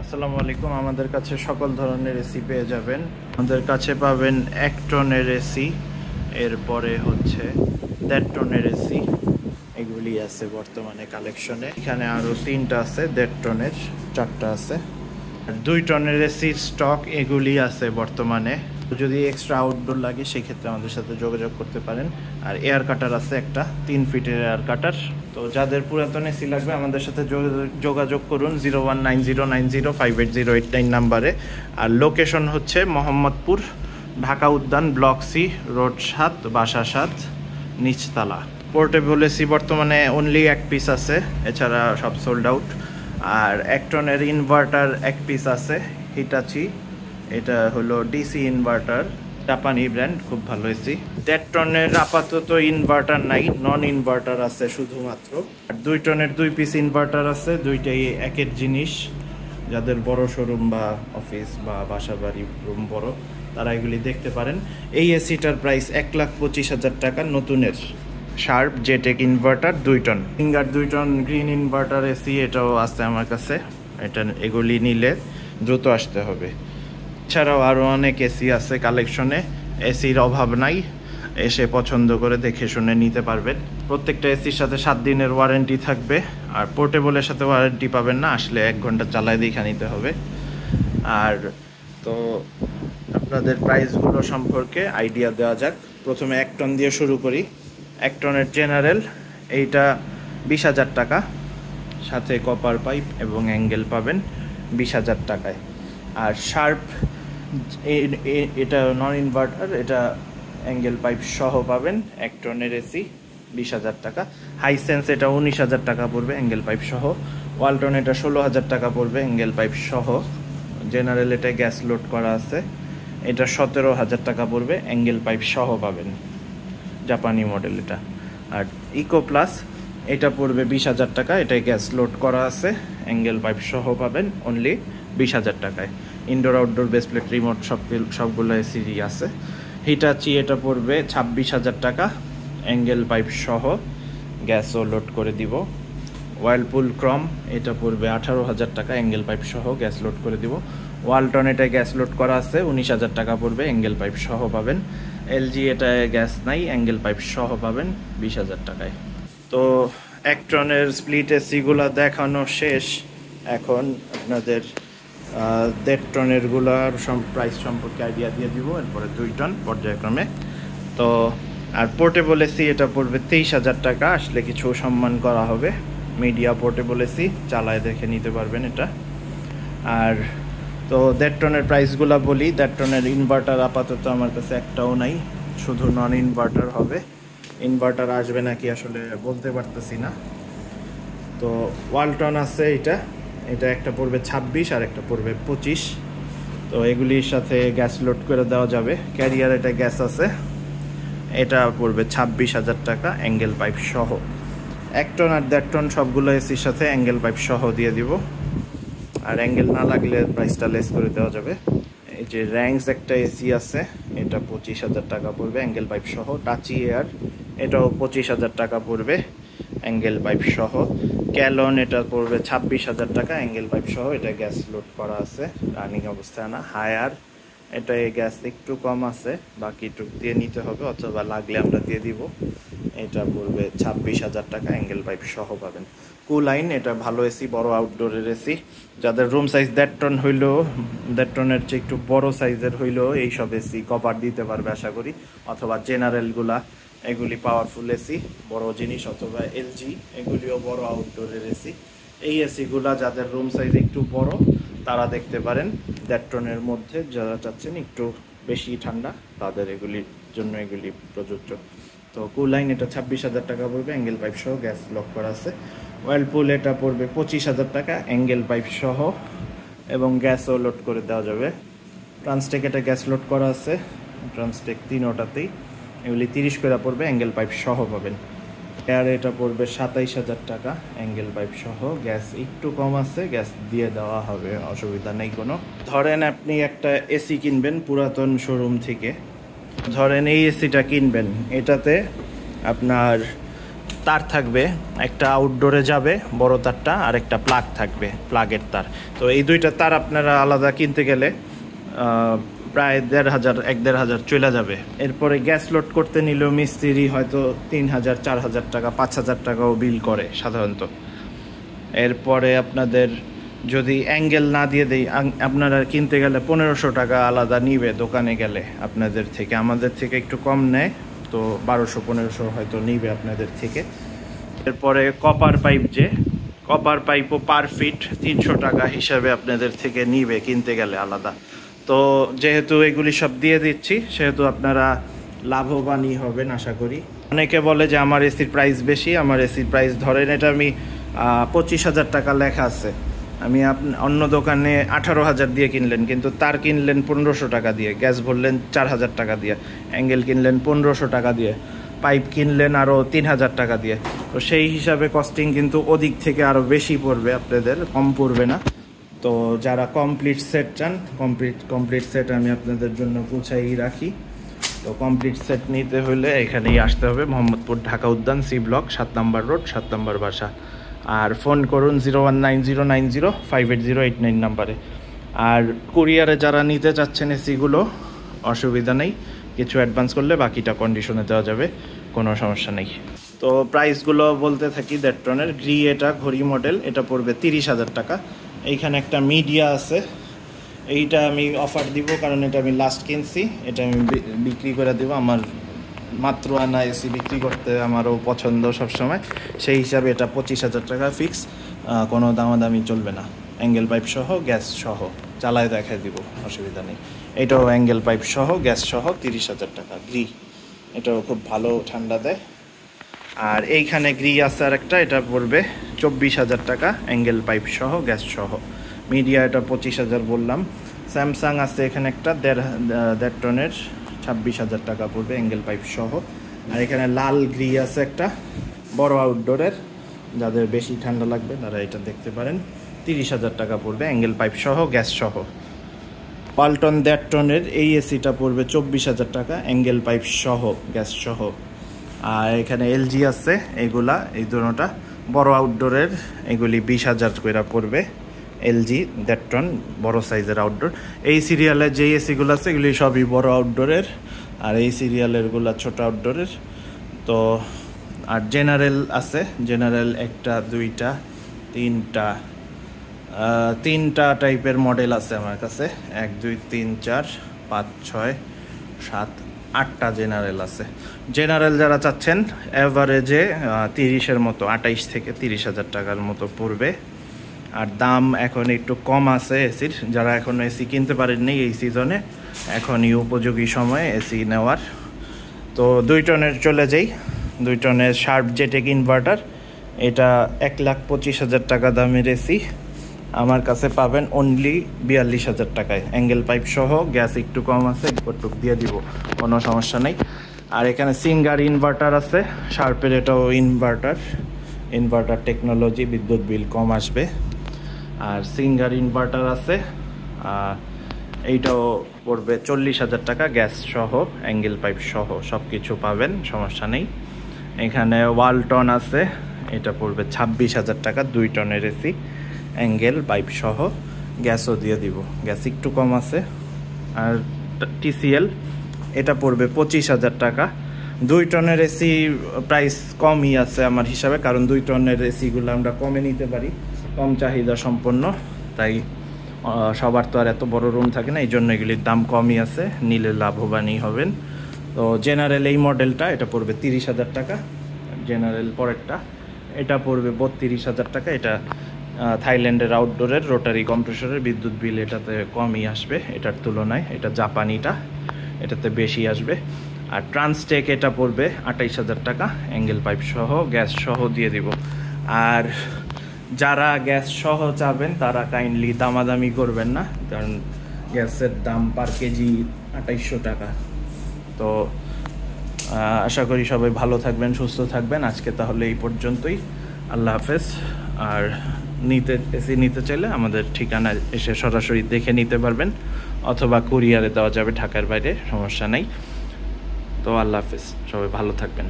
আসসালামু আলাইকুম। আমাদের কাছে সকল ধরনের এসি পেয়ে যাবেন। আমাদের কাছে পাবেন 1 টনের এসি, এরপরে হচ্ছে 1.5 টনের এসি, এগুলি আছে বর্তমানে কালেকশনে। এখানে আরও 3টা আছে, 1.5 টনের 4টা আছে। আর 2 টনের এসির স্টক এগুলি আছে বর্তমানে। যদি এক্সট্রা আউটডোর লাগে সেক্ষেত্রে আমাদের সাথে যোগাযোগ করতে পারেন। আর এয়ার কাটার আছে একটা 3 ফিটের এয়ার কাটার। তো যাদের পুরাতন এসি লাগবে আমাদের সাথে যোগাযোগ করুন 0190905808 নাম্বারে। আর লোকেশন হচ্ছে মোহাম্মদপুর, ঢাকা উদ্যান, ব্লক সি, রোড 7, বাসা 7, নিচতলা। পোর্টেবল এসি বর্তমানে অনলি 1 পিস আছে, এছাড়া সব সোল্ড আউট। আর 1 টনের ইনভার্টার 1 পিস আছে, হিটাচি। এটা হলো ডিসি ইনভার্টার, জাপানি ব্র্যান্ড, খুব ভালো এসি। 1.5 টনের আপাতত ইনভার্টার নাই, নন ইনভার্টার আছে শুধুমাত্র। আর 2 টনের 2 পিস ইনভার্টার আছে, দুইটাই একের জিনিস। যাদের বড় শোরুম বা অফিস বা বাসা বাড়ি রুম বড়, তারা এগুলি দেখতে পারেন। এই এসিটার প্রাইস 1,25,000 টাকা নতুনের। Sharp J Tech inverter 2 ton, finger 2 ton green inverter AC, এটাও আছে আমার কাছে। এগুলি নিলে দ্রুত আসতে হবে। এছাড়াও আরও অনেক এসি আছে কালেকশনে, এসির অভাব নাই। এসে পছন্দ করে দেখে শুনে নিতে পারবেন। প্রত্যেকটা এসির সাথে 7 দিনের ওয়ারেন্টি থাকবে। আর পোর্টেবলের সাথে ওয়ারেন্টি পাবেন না, আসলে 1 ঘন্টা চালায় দেখে নিতে হবে। আর তো আপনাদের প্রাইসগুলো সম্পর্কে আইডিয়া দেওয়া যাক। প্রথমে 1 টন দিয়ে শুরু করি। 1 টনের জেনারেল, এইটা 20,000 টাকা, সাথে কপার পাইপ এবং অ্যাঙ্গেল পাবেন 20,000 টাকায়। আর শার্প, এটা নন ইনভার্টার, এটা অ্যাঙ্গেল পাইপ সহ পাবেন 1 টনের এসি 20,000 টাকা। হাইসেন্স এটা 19,000 টাকা পড়বে অ্যাঙ্গেল পাইপ সহ। ওয়ালটন এটা 16,000 টাকা পড়বে অ্যাঙ্গেল পাইপ সহ। জেনারেল এটা গ্যাস লোড করা আছে, এটা 17,000 টাকা পড়বে অ্যাঙ্গেল পাইপ সহ পাবেন, জাপানি মডেল এটা। আর ইকো প্লাস এটা পড়বে 20,000 টাকা, এটাই গ্যাস লোড করা আছে, অ্যাঙ্গেল পাইপ সহ পাবেন অনলি 20,000 টাকায়। Indoor outdoor base plate remote সবগুলো এসি আছে। হিটাচি এটা পড়বে 26,000 টাকা, অ্যাঙ্গেল পাইপ সহ, গ্যাসও লোড করে দিব। ওয়ার্লপুল ক্রম এটা পড়বে 18,000 টাকা, অ্যাঙ্গেল পাইপ সহ, গ্যাস লোড করে দিব। ওয়ালটন এটা গ্যাস লোড করা আছে, 19,000 টাকা পড়বে, অ্যাঙ্গেল পাইপ সহ পাবেন। এলজি এটা গ্যাস নাই, অ্যাঙ্গেল পাইপ সহ পাবেন 20,000 টাকায়। তো 1 টনের স্প্লিট এসিগুলো দেখানো শেষ। এখন আপনাদের 1.5 টনের গুলার প্রাইস সম্পর্কে আইডিয়া দিয়ে দিব, এরপরে 2 টন পর্যায়ক্রমে। তো আর পোর্টেবল এসি এটা পড়বে 23,000 টাকা, আসলে কিছু সম্মান করা হবে। মিডিয়া পোর্টেবল এসি, চালায় দেখে নিতে পারবেন এটা। আর তো 1.5 টনের প্রাইসগুলো বলি। 1.5 টনের ইনভার্টার আপাতত আমার কাছে একটাও নাই, শুধু নন ইনভার্টার হবে। ইনভার্টার আসবে নাকি আসলে বলতে পারতেছি না। তো ওয়ালটন আছে এটা একটা পড়বে 26 আর একটা পড়বে 25। তো এগুলির সাথে গ্যাস লোড করে দেওয়া যাবে। ক্যারিয়ার এটা গ্যাস আছে, এটা পড়বে 26,000 টাকা অ্যাঙ্গেল পাইপ সহ। 1 টন আর 1.5 টন সবগুলো এসির সাথে অ্যাঙ্গেল পাইপ সহ দিয়ে দিব। আর অ্যাঙ্গেল না লাগলে প্রাইসটা লেস করে দেওয়া যাবে। এই যে র্যাঙ্কস একটা এসি আছে, এটা 25,000 টাকা পড়বে অ্যাঙ্গেল পাইপ সহ। টাচি এয়ার এটাও 25,000 টাকা পড়বে অ্যাঙ্গেল পাইপ সহ। ক্যালন এটা পড়বে 26,000 টাকা অ্যাঙ্গেল পাইপ সহ, এটা গ্যাস লোড করা আছে, রানিং অবস্থায় না। হায়ার এটা গ্যাস একটু কম আছে, বাকিটুক দিয়ে নিতে হবে, অথবা লাগলে আমরা দিয়ে দিব। এটা পড়বে 26,000 টাকা অ্যাঙ্গেল পাইপ সহ পাবেন। কুলাইন এটা ভালো এসি, বড় আউটডোরের এসি। যাদের রুম সাইজ 1.5 টন হইলেও, 1.5 টনের চেয়ে একটু বড় সাইজের হইলেও এইসব এসি কভার দিতে পারবে আশা করি। অথবা জেনারেলগুলা, এগুলি পাওয়ারফুল এসি, বড় জিনিস। অথবা এলজি, এগুলিও বড় আউটডোরের এসি। এই এসিগুলা যাদের রুম সাইজ একটু বড় তারা দেখতে পারেন। 1.5 টনের মধ্যে যারা চাচ্ছেন একটু বেশি ঠান্ডা, তাদের এগুলির জন্য এগুলি প্রযোজ্য। তো কুলাইন এটা 26,000 টাকা পড়বে অ্যাঙ্গেল পাইপ সহ, গ্যাস লক করা আছে। ওয়ার্লপুল এটা পড়বে 25,000 টাকা অ্যাঙ্গেল পাইপ সহ, এবং গ্যাসও লোড করে দেওয়া যাবে। ট্রান্সটেক এটা গ্যাস লোড করা আছে, ট্রান্সটেক 3টাতেই। এগুলি 30 করে পড়বে, অ্যাঙ্গেল পাইপ সহ পাবেন। এয়ার এটা পড়বে 27,000 টাকা অ্যাঙ্গেল পাইপ সহ, গ্যাস একটু কম আছে, গ্যাস দিয়ে দেওয়া হবে, অসুবিধা নেই কোনো। ধরেন আপনি একটা এসি কিনবেন পুরাতন শোরুম থেকে, ধরেন এই এসিটা কিনবেন, এটাতে আপনার তার থাকবে, একটা আউটডোরে যাবে বড় তারটা, আর একটা প্লাগ থাকবে, প্লাগের তার। তো এই দুইটা তার আপনারা আলাদা কিনতে গেলে প্রায় 1,500 চলে যাবে। এরপরে গ্যাস লোড করতে নিলেও মিস্ত্রি হয়তো 3,000 4,000 টাকা 5,000 টাকাও বিল করে সাধারণত। এরপরে আপনাদের যদি অ্যাঙ্গেল না দিয়ে দেই, আপনারা কিনতে গেলে 1,500 টাকা আলাদা নিবে দোকানে গেলে আপনাদের থেকে। আমাদের থেকে একটু কম নেয়, তো 1,200-1,500 হয়তো নিবে আপনাদের থেকে। এরপরে কপার পাইপ, যে কপার পাইপও পার ফিট 300 টাকা হিসাবে আপনাদের থেকে নিবে কিনতে গেলে আলাদা। তো যেহেতু এগুলি সব দিয়ে দিচ্ছি, সেহেতু আপনারা লাভবানই হবেন আশা করি। অনেকে বলে যে আমার এসির প্রাইস বেশি, আমার এসির প্রাইস ধরেন এটা আমি 25,000 টাকা লেখা আছে, আমি অন্য দোকানে 18,000 দিয়ে কিনলেন, কিন্তু তার কিনলেন 1,500 টাকা দিয়ে, গ্যাস ভরলেন 4,000 টাকা দিয়ে, অ্যাঙ্গেল কিনলেন 1,500 টাকা দিয়ে, পাইপ কিনলেন আরও 3,000 টাকা দিয়ে। তো সেই হিসাবে কস্টিং কিন্তু ওদিক থেকে আরও বেশি পড়বে, আপনাদের কম পড়বে না। তো যারা কমপ্লিট সেট চান, কমপ্লিট সেট আমি আপনাদের জন্য গুছাই রাখি। তো কমপ্লিট সেট নিতে হলে এখানেই আসতে হবে, মোহাম্মদপুর ঢাকা উদ্যান, সি ব্লক, 7 নম্বর রোড, 7 নম্বর বাসা। আর ফোন করুন 0190905808 নাম্বারে। আর কুরিয়ারে যারা নিতে চাচ্ছেন এসিগুলো, অসুবিধা নেই, কিছু অ্যাডভান্স করলে বাকিটা কন্ডিশনে দেওয়া যাবে, কোনো সমস্যা নেই। তো প্রাইসগুলো বলতে থাকি। ডেট্রনের গ্রি, এটা ঘড়ি মডেল, এটা পড়বে 30,000 টাকা। এইখানে একটা মিডিয়া আছে, এইটা আমি অফার দিব কারণ এটা আমি লাস্ট কিনছি, এটা আমি বিক্রি করে দেবো। আমার মাত্র আনা এসি বিক্রি করতে আমারও পছন্দ সবসময়, সেই হিসাবে এটা 25,000 টাকা ফিক্স, কোনো দামাদামি চলবে না। অ্যাঙ্গেল পাইপ সহ, গ্যাস সহ, চালায় দেখায় দিব, অসুবিধা নেই। এটাও অ্যাঙ্গেল পাইপ সহ, গ্যাস সহ 30,000 টাকা গ্রি, এটাও খুব ভালো ঠান্ডা দেয়। আর এইখানে গ্রি আছে আর একটা, এটা পড়বে 24,000 টাকা, অ্যাঙ্গেল পাইপ সহ, গ্যাস সহ। মিডিয়া এটা 25,000 বললাম। স্যামসাং আছে এখানে একটা 1.5 টনের, 26,000 টাকা পড়বে, অ্যাঙ্গেল পাইপ সহ। আর এখানে লাল গ্রি আছে একটা, বড় আউটডোরের, যাদের বেশি ঠান্ডা লাগবে তারা এটা দেখতে পারেন, 30,000 টাকা পড়বে, অ্যাঙ্গেল পাইপ সহ, গ্যাস সহ। ওয়ালটন 1.5 টনের এই এসিটা পড়বে 24,000 টাকা, অ্যাঙ্গেল পাইপ সহ, গ্যাস সহ। আর এখানে এলজি আছে, এইগুলা এই দুটোটা বড় আউটডোরের, এগুলি 20,000 করে পড়বে। এলজি 1.5 টন বড় সাইজের আউটডোর। এই সিরিয়ালের যে এসিগুলো আছে এগুলি সবই বড় আউটডোরের, আর এই সিরিয়ালেরগুলো ছোট আউটডোরের। তো আর জেনারেল আছে, জেনারেল 1টা 2টা 3টা টাইপের মডেল আছে আমার কাছে, 1 2 3 4 5 6 7 8টা জেনারেল আছে। জেনারেল যারা চাচ্ছেন অ্যাভারেজে 30-এর মতো, 28 থেকে 30,000 টাকার মতো পড়বে। আর দাম এখন একটু কম আছে এসির, যারা এখন এসি কিনতে পারেননি এই সিজনে, এখনই উপযোগী সময় এসি নেওয়ার। তো 2 টনের চলে যাই। 2 টনের শার্প জেটেক ইনভার্টার, এটা 1,25,000 টাকা দামের এসি আমার কাছে পাবেন অনলি 42,000 টাকায়, অ্যাঙ্গেল পাইপ সহ, গ্যাস একটু কম আছে, একটু দিয়ে দিব, কোনো সমস্যা নেই। আর এখানে সিঙ্গার ইনভার্টার আছে শার্পের, এটাও ইনভার্টার টেকনোলজি, বিদ্যুৎ বিল কম আসবে। আর সিঙ্গার ইনভার্টার আছে, এইটাও পড়বে 40,000 টাকা, গ্যাস সহ, অ্যাঙ্গেল পাইপ সহ, সব কিছু পাবেন, সমস্যা নেই। এখানে ওয়ালটন আছে, এটা পড়বে 26,000 টাকা, 2 টনের এসি, অ্যাঙ্গেল পাইপ সহ, গ্যাসও দিয়ে দিব, গ্যাস একটু কম আছে। আর টিসিএল, এটা পড়বে 25,000 টাকা। 2 টনের এসি প্রাইস কমই আছে আমার হিসাবে, কারণ 2 টনের এসিগুলো আমরা কমে নিতে পারি, কম চাহিদা সম্পন্ন, তাই সবার তো আর এত বড় রুম থাকে না, এই জন্য এগুলির দাম কমই আছে, নিলে লাভবানই হবেন। তো জেনারেল এই মডেলটা, এটা পড়বে 30,000 টাকা। জেনারেল পরেরটা, এটা পড়বে 32,000 টাকা। এটা থাইল্যান্ডের আউটডোরের রোটারি কম্প্রেসরের, বিদ্যুৎ বিল এটাতে কমই আসবে এটার তুলনায়, এটা জাপানিটা, এটাতে বেশি আসবে। আর ট্রান্সটেক এটা পড়বে 28,000 টাকা, অ্যাঙ্গেল পাইপ সহ, গ্যাস সহ দিয়ে দিব। আর যারা গ্যাস সহ চাবেন তারা কাইন্ডলি দামাদামি করবেন না, কারণ গ্যাসের দাম পার কেজি 2800 টাকা। তো আশা করি সবাই ভালো থাকবেন, সুস্থ থাকবেন। আজকে তাহলে এই পর্যন্তই, আল্লাহ হাফেজ। আর এসি নিতে চাইলে আমাদের ঠিকানা এসে সরাসরি দেখে নিতে পারবেন, অথবা কুরিয়ারে দেওয়া যাবে ঢাকার বাইরে, সমস্যা নেই। তো আল্লাহ হাফেজ, সবাই ভালো থাকবেন।